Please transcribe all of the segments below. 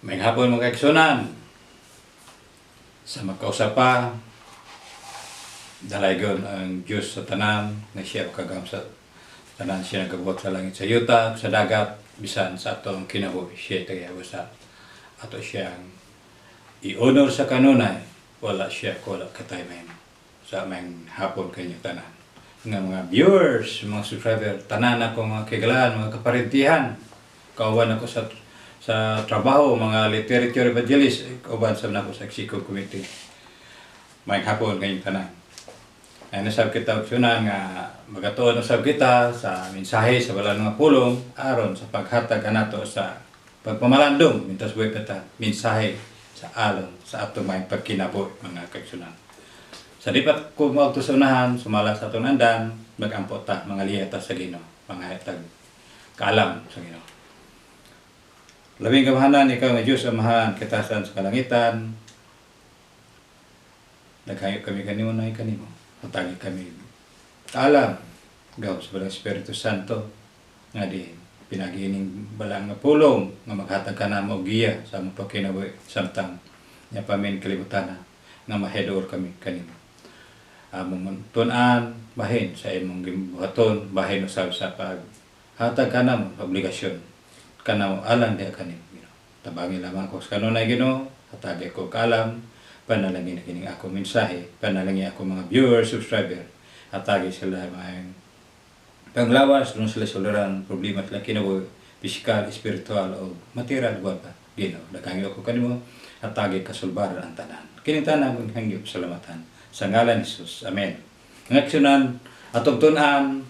May hapon mga kaigsunan, sa magkausapa, dalaygon ang Diyos sa tanan, na siya kagam sa tanan, siya nagabot sa langit sa yuta, sa dagat, bisan sa atong kinabuhi, siya tagayawa sa ato siyang i-honor sa kanunay, wala siya wala katayman sa may hapon kanyo tanan. Nga mga viewers, mga subscriber, tanan ako mga kaigalaan, mga kaparintihan, kauban ako sa trabaho, mga literature evangelist, kauban sa nako sa Executive Committee. May hapon kayong tanan. Ay nasab kita opsyonan nga magatuon usab kita sa mensahe sa wala nga pulong aron sa paghatag kanato sa pagpamalandong mintas buhay pata mensahe sa alon sa ato may pagkinabuhi mga kaigsunan. Sa dipat ko mo sa unahan, sumala sa atong andan, magampo ta mga liyata sa Ginoo, mga hatag kaalam sa Ginoo. Labing kamahanan ikaw nga Diyos amahan kitasan sa kalangitan. Naghayo kami kanimo na kanimo. Matagi kami kaalam gaw sa balang Espiritu Santo nga di pinagining balang nga pulong nga maghatag ka na mo giya sa among pagkinabuhi samtang nya pamin kalibutan nga mahedor kami kanimo. Among tun-an bahin sa imong gibuhaton, bahin usab sa paghatag ka na mo obligasyon kanamo alang di kanimo. Tabangin lamang ko sa kanunay Ginoo, hatagi ko kaalam, panalangin na kining ako mensahe, panalangin ako mga viewers, subscriber, hatagi sila may panglawas, doon sila suluran problema sila kinabuhi, pisikal, espiritual o material buwan pa. Ginoo, daghang ako kanimo, hatagi kasulbaran ang tanan. Kining tanan kong hangyop salamatan sa ngalan ni Jesus. Amen. Ngaksunan atong tun-an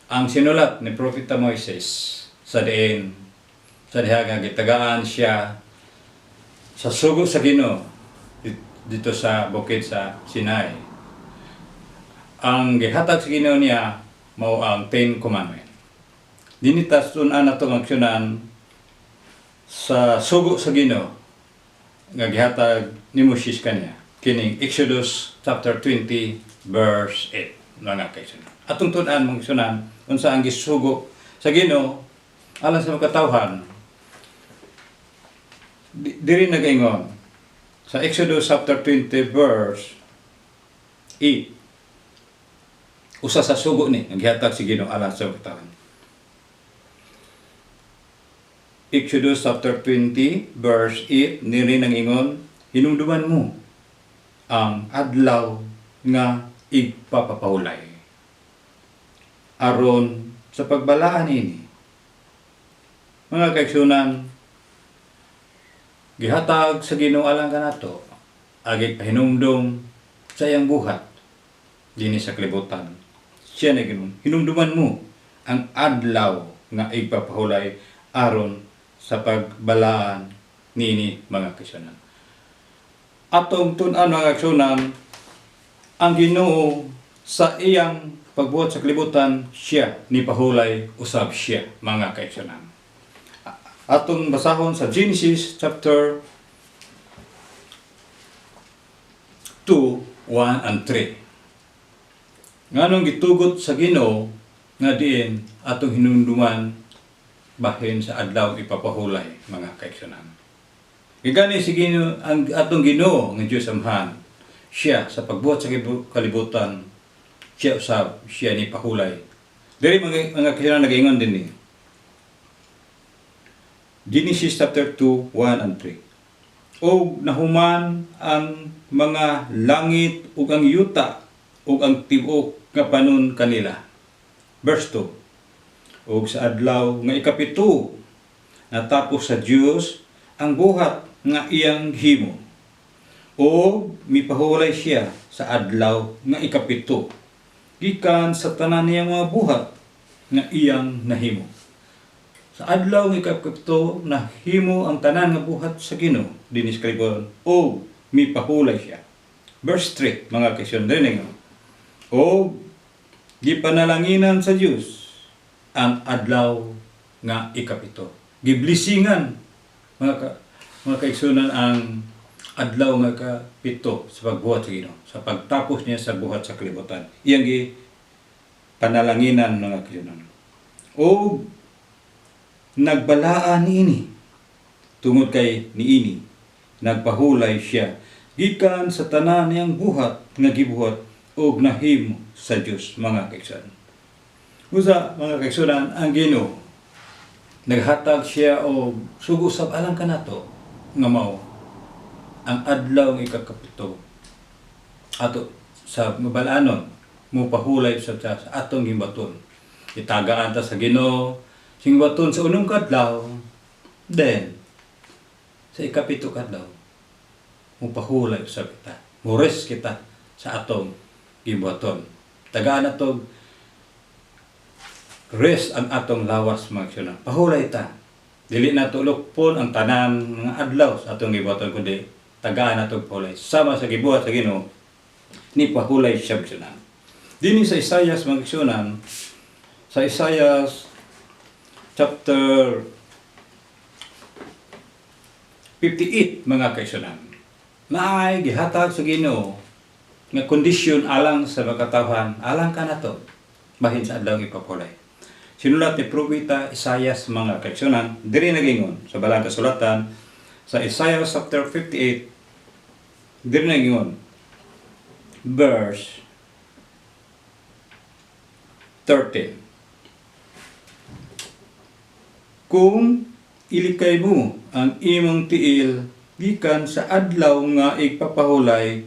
ang sinulat ni Propeta Moises sa diin sa diha nga gitagaan siya sa sugo sa Ginoo dito sa bukid sa Sinai. Ang gihatag sa Ginoo niya mao ang 10 Commandments. Dinitas tun-an atong aksyonan sa sugo sa Ginoo nga gihatag ni Moses kaniya. Kining Exodus chapter 20 verse 8 mga kaigsunan. Atong tun-an mong sunan unsa ang gisugo sa Ginoo alang sa makatawhan. Diri nagaingon sa Exodus chapter 20 verse 8. Usa sa sugo ni ang gihatag si Ginoo alang sa makatawhan. Exodus chapter 20 verse 8 niri nang ingon, hinumduman mo ang adlaw nga igpapapahulay aron sa pagbalaan ini. Mga kaigsunan, gihatag sa Ginoo alang kanato agi pahinumdum sa iyang buhat dinhi sa kalibutan. Siya na ginon, hinumduman mo ang adlaw nga igpapahulay aron sa pagbalaan nini mga kaigsunan. Atong tun-an mga kaigsunan, ang Ginoo sa iyang pagbuhat sa kalibutan, siya ni pahulay usab siya mga kaigsunan. Atong basahon sa Genesis chapter 2, 1 and 3. Nganong gitugot sa Ginoo nga diin atong hinumduman bahin sa adlaw ipapahulay mga kaigsunan. Gani si Ginoo ang atong Ginoo nga Dios amahan, siya sa pagbuhat sa kalibutan, siya usab siya ni pahulay. Diri mga kaigsunan nagaingon din ni Genesis chapter 2, 1 and 3. O nahuman ang mga langit ug ang yuta ug ang tibuok nga panon kanila. Verse 2. Og sa adlaw nga ikapito natapos sa Dios ang buhat nga iyang himo. O mipahulay siya sa adlaw nga ikapito gikan sa tanan niyang mga buhat nga iyang nahimo. Sa adlaw nga ikapito nahimo ang tanan nga buhat sa Ginoo dinhi sa kalibutan o mipahulay siya. Verse 3 mga kaigsunan dinhi. O gipanalanginan sa Dios ang adlaw nga ikapito. Giblisingan mga kaigsunan ang adlaw nga ikapito sa pagbuhat sa Ginoo, sa pagtapos niya sa buhat sa kalibutan. Iyang gi panalanginan mga kaigsunan. O nagbalaan ini tungod kay niini nagpahulay siya gikan sa tanan niyang buhat nga gibuhat og nahimo sa Dios, mga kaigsunan. Usa, mga kaigsunan, ang Ginoo naghatag siya og sugo sab alang kanato nga mao ang adlaw nga ikakapito ato sa mabalanon mo pahulay sa atong gimbaton. Itagaan ta sa Ginoo sing baton sa unong kadlaw, then sa ikapito kadlaw mo pahulay sa kita, mo rest kita sa atong gimbaton. Tagaan nato rest ang atong lawas, mga kaigsunan. Pahulay ta, dili nato lukpon ang tanan nga adlaw sa atong gimbaton, kundi tagaan nato pahulay sama sa gibuhat sa Ginoo ni pahulay siya, mga kaigsunan. Dinhi sa Isaias, mga kaigsunan, sa Isaias chapter 58, mga kaigsunan, naay gihatag sa Ginoo nga kondisyon alang sa makatawhan, alang kanato bahin sa adlaw ipapulay. Sinulat ni Propeta Isaias, mga kaigsunan, diri nagingon sa balang kasulatan sa Isaiah chapter 58, diri nagingon verse 13. Kung ilikay mo ang imong tiil gikan sa adlaw nga igpapahulay,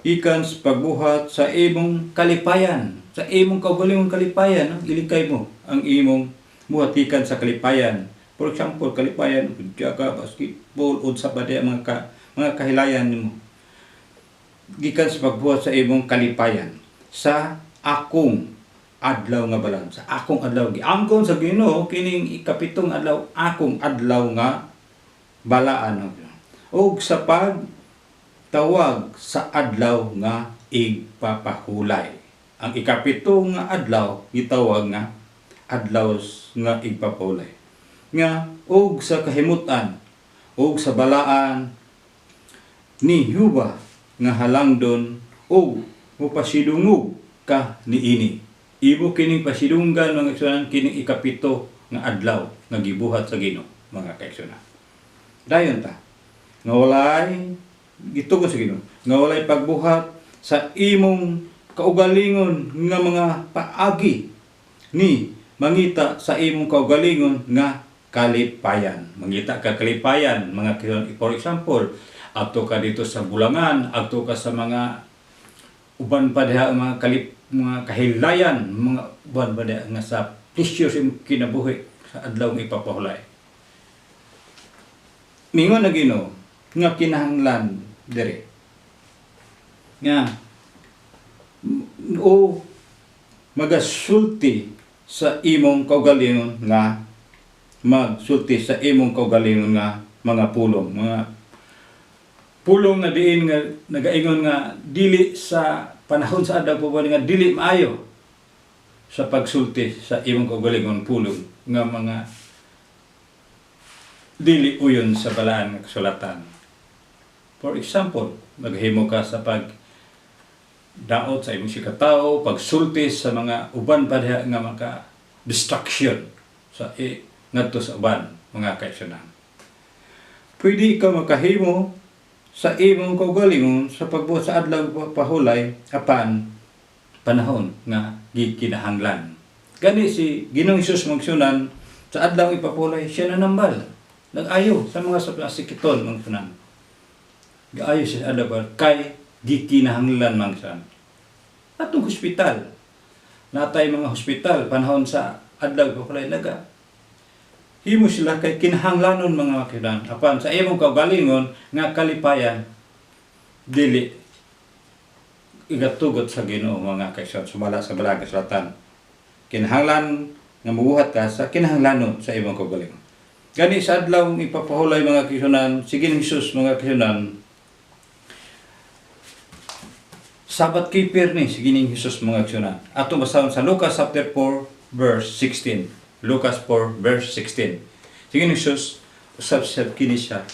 ikan sa pagbuhat sa imong kalipayan, sa imong kaugalingong kalipayan, ilikay mo ang imong buhat ikan sa kalipayan. For example, kalipayan, jaga, basketball, unsa ba diya mga kahilayan mo. Gikan sa pagbuhat sa imong kalipayan, sa akong adlaw nga balan, sa akong adlaw giangkon sa Ginoo kining ikapitong adlaw, akong adlaw nga balaan, og sa pagtawag sa adlaw nga igpapahulay. Ang ikapito nga adlaw gitawag nga adlaw nga igpapahulay. Nga og sa kahimutan og sa balaan ni Yuba nga halangdon og mopasidungog ka niini. Ibo kining pasidunggan, mga kaigsunan, kining ikapito nga adlaw nga gibuhat sa Ginoo, mga kaigsunan. Dayon ta nga walay gitugon sa Ginoo, nga walay pagbuhat sa imong kaugalingon nga mga paagi ni mangita sa imong kaugalingon nga kalipayan. Mangita ka kalipayan, mga kaigsunan. For example, adto ka dito sa Bulangan, adto ka sa mga uban pa diha mga mga kahilayan, mga uban pa diha nga sa precious kinabuhi sa adlaw nga ipapahulay. Mingon na Ginoo nga kinahanglan diri nga o magasulti sa imong kaugalingon nga magsulti sa imong kaugalingon nga mga pulong nga diin nga nagaingon nga dili sa panahon sa adlaw po nga dili maayo sa pagsulti sa imong kaugalingon pulong nga mga dili uyon sa balaan nga kasulatan. For example, maghimo ka sa daot sa imong sikataw, pagsulti sa mga uban pa diha nga maka distraction sa ngadto sa uban, mga kaigsunan. Pwede ka makahimo sa imong kaugalingon sa pagbuhat sa adlaw pahulay apan panahon nga gikinahanglan. Gani si Ginoong Hesus magsunan sa adlaw ipapulay siya nanambal. Nag-ayo sa mga sikiton magsunan. Gaayo siya adlaw kay gikinahanglan mangsan. Atong hospital. Natay mga hospital panahon sa adlaw pagpulay naga. Himo sila kay kinahanglanon, mga kaigsunan. Apan sa imong kaugalingon nga kalipayan dili igatugot sa Ginoo, mga kaigsunan. Sumala sa balang kasulatan. Kinahanglan nga mabuhat ka sa kinahanglanon sa imong kaugalingon. Gani sa adlaw ipapahulay, mga kaigsunan, si Ginoong Hesus, mga kaigsunan, Sabat keeper ni si Ginoong Hesus, mga kaigsunan. Atong basahon sa Lucas chapter 4 verse 16. Lucas 4 verse 16. Si Ginoong Hesus usab kini siya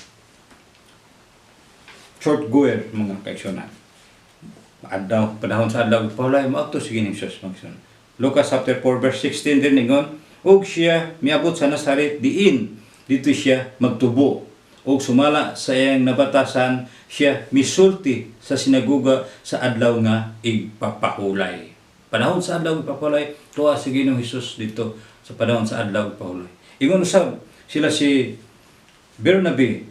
short goer, mga kaigsunan. Adlaw panahon sa adlaw pahulay moadto si Ginoong Hesus, mga kaigsunan. Lucas chapter 4 verse 16 din ningon, ug siya miabot sa Nazaret diin dito siya magtubo ug sumala sa iyang nabatasan siya misulti sa sinaguga sa adlaw nga igpapahulay. Panahon sa adlaw igpapahulay, tuwa si Ginoong Hesus dito sa panahon sa adlaw igpapahulay. Ingon usab sila si Bernabe,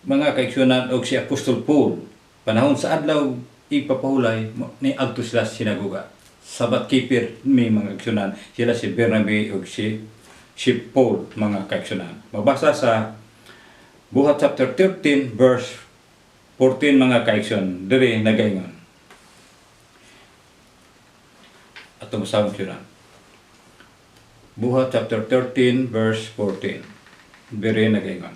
mga kaigsunan, og si Apostol Paul, panahon sa adlaw igpapahulay ni adto sila sa sinaguga. Sabat keeper may mga kaigsunan, sila si Bernabe og si Paul, mga kaigsunan. Mabasa sa Buhat chapter 13 verse 14, mga kaigsunan, diri nagaingon. Atong basahon kaigsunan. Buhat chapter 13 verse 14. Diri nagaingon.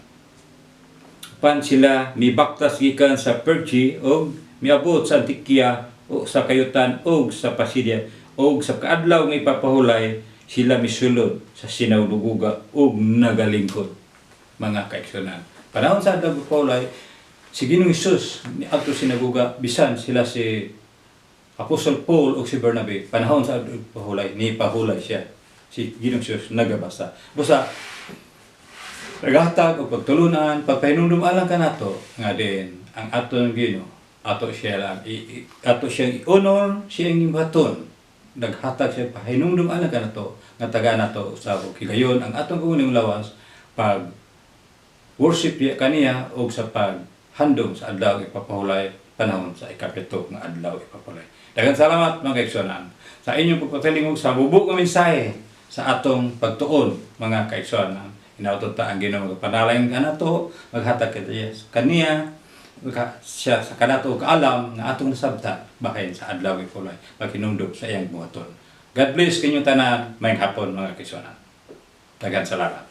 Pan sila mibaktas gikan sa Perge og miabot sa Antikia o sa Kayutan o sa Pasidia o sa kaadlaw nga ipapahulay sila misulod sa sinawduguga og nagalingkod, mga kaigsunan. Panahon sa adlaw ipapahulay si Ginoong Hesus ni adto sinaguga, bisan sila si Apostol Paul o si Bernabe, panahon sa adlaw ipapahulay ni pahulay siya si Ginoong Hesus nagabasa. Busa naghatag og pagtulunan, pagpahinumdum alang kanato nga din ang aton Ginoo, ato siya lang ato siyang i-honor, siyang imbaton. Naghatag siya pahinumdum alang kanato nga taga nato sa kigayon ang atong kuning lawas pag worship kaniya o sa paghandom sa adlaw ipapahulay, panahon sa ikapito nga adlaw ipapahulay. Daghang salamat, mga kaigsunan, sa inyong pagpatilingog sa bubuk nga mensahe sa atong pagtuon, mga kaigsunan. Inautot ta ang Ginoo panalangin kanato, maghatag kaniya siya sa kanato kaalam nga atong nasabtan bahin sa adlaw ipapahulay, paghinumdum sa iyang buhaton. God bless kinyong tanan, mayong hapon, mga kaigsunan. Daghang salamat.